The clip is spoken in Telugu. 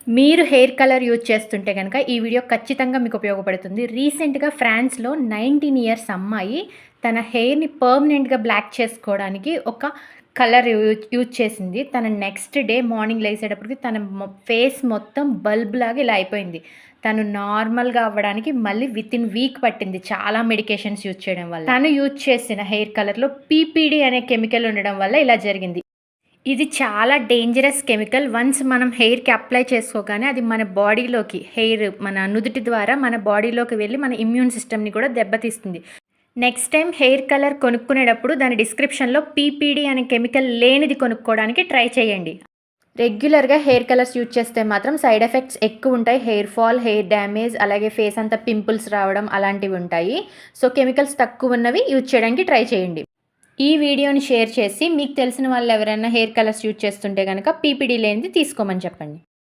మీరు హెయిర్ కలర్ యూజ్ చేస్తుంటే గనక ఈ వీడియో ఖచ్చితంగా మీకు ఉపయోగపడుతుంది. రీసెంట్‌గా ఫ్రాన్స్‌లో 19 ఇయర్స్ అమ్మాయి తన హెయిర్‌ని పర్మనెంట్‌గా బ్లాక్ చేసుకోవడానికి ఒక కలర్ యూజ్ చేసింది. తన నెక్స్ట్ డే మార్నింగ్ లేసేటప్పటికి తన ఫేస్ మొత్తం బల్బ్‌లాగా ఇలా అయిపోయింది. తను నార్మల్‌గా అవ్వడానికి మళ్ళీ వితిన్ వీక్ పట్టింది. చాలా మెడికేషన్స్ యూజ్ చేయడం వల్ల. తను యూజ్ చేసిన హెయిర్ కలర్‌లో పీపీడీ అనే కెమికల్ ఉండడం వల్ల ఇలా జరిగింది. ఇది చాలా డేంజరస్ కెమికల్. వన్స్ మనం హెయిర్‌కి అప్లై చేసుకోగానే అది మన బాడీలోకి మన నుదుటి ద్వారా మన బాడీలోకి వెళ్ళి మన ఇమ్యూన్ సిస్టమ్‌ని కూడా దెబ్బతీస్తుంది. నెక్స్ట్ టైమ్ హెయిర్ కలర్ కొనుక్కునేటప్పుడు దాని డిస్క్రిప్షన్‌లో పీపీడీ అనే కెమికల్ లేనిది కొనుక్కోవడానికి ట్రై చేయండి. రెగ్యులర్‌గా హెయిర్ కలర్స్ యూజ్ చేస్తే మాత్రం సైడ్ ఎఫెక్ట్స్ ఎక్కువుంటాయి. హెయిర్ ఫాల్, హెయిర్ డ్యామేజ్, అలాగే ఫేస్ అంతా పింపుల్స్ రావడం అలాంటివి ఉంటాయి. సో, కెమికల్స్ తక్కువున్నవి యూజ్ చేయడానికి ట్రై చేయండి. ఈ వీడియోని షేర్ చేసి మీకు తెలిసిన వాళ్ళు ఎవరైనా హెయిర్ కలర్స్ యూజ్ చేస్తుంటే గనక పీపీడీ లేనిది తీసుకోమని చెప్పండి.